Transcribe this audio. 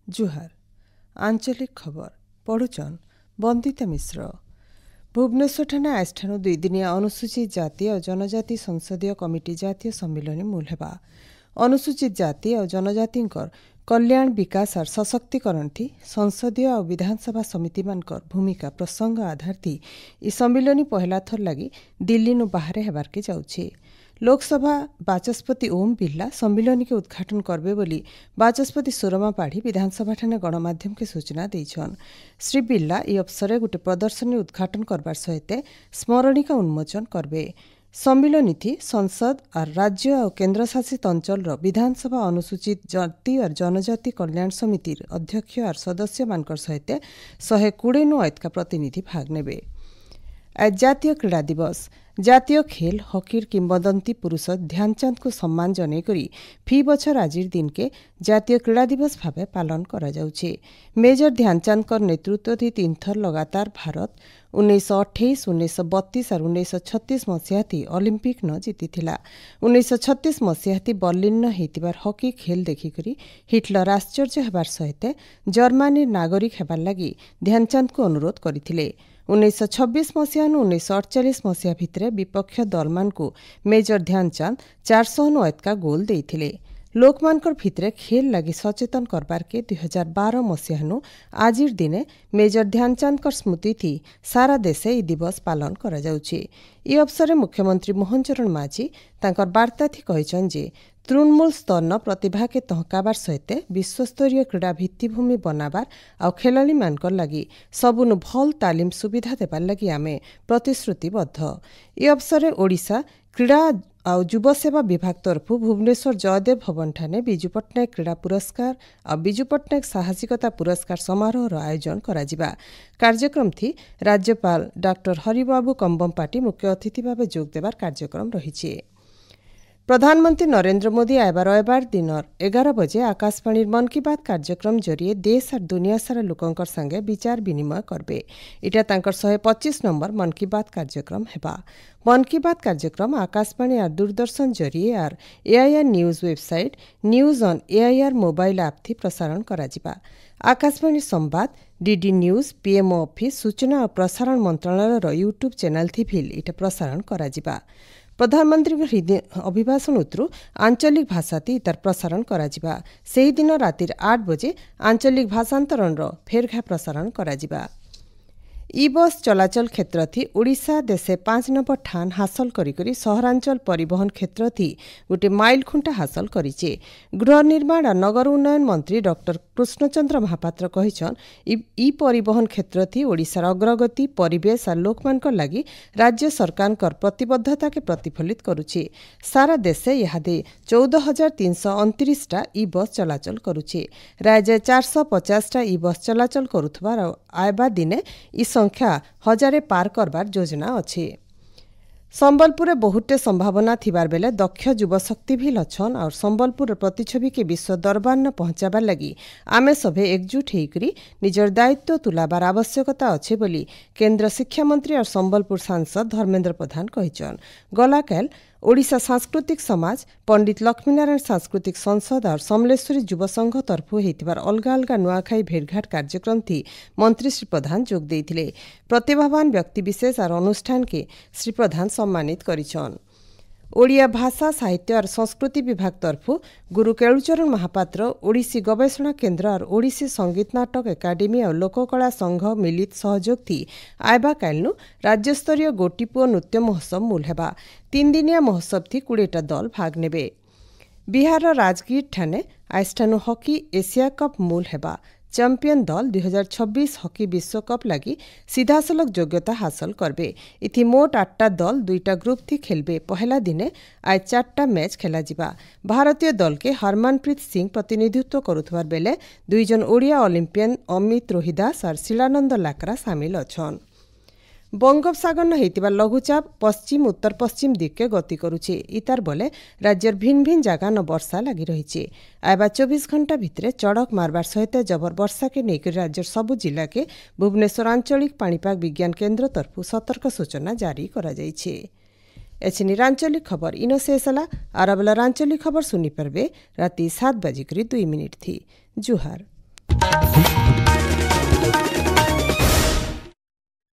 जुहार आंचलिक खबर पढ़ुचन बंदिता मिश्र। भुवनेश्वर ठाणे आजठानु 2 दिनिया अनुसूचित जाति और जनजाति संसदीय कमिटी जातीय सम्मिलन मूल हेबा। अनुसूचित जाति और जनजाति कल्याण विकास और सशक्तिकरण थी संसदीय और विधानसभा समिति मानकर भूमिका प्रसंग आधार थी इ सम्मिलन पहला थर लगी दिल्ली नु बाहर हेबार के जाउछे। लोकसभा बाचस्पति ओम बिरला सम्मिलन के उद्घाटन करबे बोली बाचस्पति सुरमा पाढ़ी विधानसभा ठाणे गणमाध्यम के सूचना देछन। श्री बिरला इ अवसर गोटे प्रदर्शनी उद्घाटन करबार सहित स्मरणिका उन्मोचन करबे। सम्मिलन थी संसद और राज्य और केन्द्रशासित अंचल विधानसभा अनुसूचित जाति और जनजाति कल्याण समिति अध्यक्ष और सदस्य मानकर सहित 120 नु अयतका प्रतिनिधि भाग नेबे। आज जातीय क्रीड़ा दिवस जातीय खेल हकीर किंबदंती पुरुष ध्यानचंद को सम्मान जनै करी फी बछर आजिर दिन के जातीय क्रीड़ा दिवस भावे पालन करा जाउछे। मेजर ध्यानचंद कर नेतृत्व थी 3 थर लगातार भारत 1928, 1932 और 1936 मसीहा थी ओलंपिक न जीतिथिला। 1936 मसीहा थी बर्लिन न हेतिबार हकी खेल देखिकरी हिटलर आश्चर्य हेबार सहित जर्मनी नागरिक हेबार लगी ध्यानचंद को अनुरोध करथिले। 1926 मसीहा 1948 मसीहा भितरे विपक्ष दलमान को मेजर ध्यानचंद 400 नु अयतका गोल देइथिले। लोकमानकर भितरे खेल लगी सचेतन करबार के 2012 मसीहा आजिर दिने मेजर ध्यानचंद कर स्मृति थी सारा देशे इ दिवस पालन करा जाउछे। इ अवसर मुख्यमंत्री मोहन चरण माझी तांकर वार्ता थी कहिछन जे तृणमूल स्तर न प्रतिभा के तहकाबार सहित विश्वस्तरीय क्रीड़ा भित्तिभूमि बनाबार आ खेलाड़ी मानकर लगी सबुनु भल तालीम सुविधा देबार लगी आमे प्रतिश्रुतिबद्ध। इ अवसर ओडिशा क्रीड़ा और युव सेवा विभाग तरफ भुवनेश्वर जयदेव भवन ठाणे विजु पट्टनायक क्रीड़ा पुरस्कार और विजु पट्टनायक साहसिकता पुरस्कार समारोह आयोजन कराजिबा। कार्यक्रम थी राज्यपाल डॉक्टर हरिबाबू कंबमपाटी मुख्य अतिथि भाव जोग देबार कार्यक्रम रहिछे। प्रधानमंत्री नरेंद्र मोदी आयबार रविवार दिन 11 बजे आकाशवाणी मन की बात कार्यक्रम जरिए देश और दुनिया सारा लोकंकर संगे विचार विनिमय करबे। इटा तांकर 125 नंबर मन की बात कार्यक्रम हेबा। मन की बात कार्यक्रम आकाशवाणी और दूरदर्शन जरिए और AIR news website news on AIR mobile app थी प्रसारण कराजिबा। आकाशवाणी संवाद डीडी न्यूज पीएमओ ऑफिस सूचना और प्रसारण मंत्रालय यूट्यूब चैनल थी भी इटा प्रसारण कराजिबा। प्रधानमंत्री अभिभाषण उत्रु आंचलिक भाषा थी इतार प्रसारण कराजिबा। सेही दिन राति 8 बजे आंचलिक भाषांतरण फेरघा प्रसारण कराजिबा। ई बस चलाचल क्षेत्र थी ओडिशा देशे 5 नंबर ठान हासिल करी सहरांचल परिवहन क्षेत्र थी गोटे माइल खुंटा हासिल करिचे। गृह निर्माण और नगर उन्नयन मंत्री डॉक्टर कृष्णचंद्र महापात्र कहिछन ई परिवहन क्षेत्र थी ओडिशार अग्रगति परिवेश और लोकमानकर लगी राज्य सरकार कर प्रतिबद्धता के प्रतिफलित करुचे। सारा देशे इहादे 14,329 टा ई बस चलाचल करुचे। राज्य 450 टा ई बस चलाचल करुथबार आयबा दिने ई संख्या 1000 पार करबार योजना अच्छे। संबलपुर बहुटे संभावना थिबार बेले दक्ष युवशक्ति भी लछन और संबलपुर प्रतिछवि के विश्व दरबार न पहुंचाबार लगी आमे सभे एकजुट होकर निजर दायित्व तुलाबार आवश्यकता अच्छे बोली केंद्र शिक्षा मंत्री और संबलपुर सांसद धर्मेंद्र प्रधान कहिछन। गलाकाल ओडिशा सांस्कृतिक समाज पंडित लक्ष्मीनारायण सांस्कृतिक संसद और समलेश्वरी युव संघ तरफ होइतिबार अलगा अलगा नुआखाई भेटघाट कार्यक्रम थी मंत्री श्री प्रधान जोग देइथिले। प्रतिभावान व्यक्तिविशेष और अनुष्ठान के श्री प्रधान सम्मानित करिछन। ओडिया भाषा साहित्य और संस्कृति विभाग तरफ गुरु केलुचरण महापात्र ओडिसी गवेषणा केन्द्र और ओडिसी संगीत नाटक एकाडेमी और लोककला संघ मिलित सहयोग थी आयबा कालनु राज्यस्तरीय गोटीपुओ नृत्य महोत्सव मूल हेबा। 3 दिनिया महोत्सव थी 20टा दल भाग नेबे। बिहार राजगीर ठाणे आजठानु हॉकी एशिया कप मूल हेबा। चैंपियन दल 2026 हॉकी विश्वकप लगी सीधासलख योग्यता हासिल करबे। इथि मोट 8टा दल 2टा ग्रुप थी खेलबे। पहला दिने आज 4टा मैच खेला जिबा। भारतीय दल के हरमनप्रीत सिंह प्रतिनिधित्व करुथबार बेले 2 जन ओडिया ओलंपियन अमित रोहिदास और शिलानंद लाकरा सामिल अछन। बंगोपसागर न हेतिबा लघुचाप पश्चिम उत्तर पश्चिम दिक्के गति करुचे। इतार बोले राज्यर भिन्न भिन्न जगह न वर्षा लगी रही। आयबा 24 घंटा भितरे चढ़क मारबार सहित जबर वर्षा के नेकर राज्यर सबु जिला के भुवनेश्वर आंचलिक पाणीपाग विज्ञान केन्द्र तरफ सतर्क सूचना जारी करा जाइछे। एछिनी रांचलिक खबर इन शेषला आरबला रांचलिक खबर सुनी परबे राति 7:02 थी। जुहार।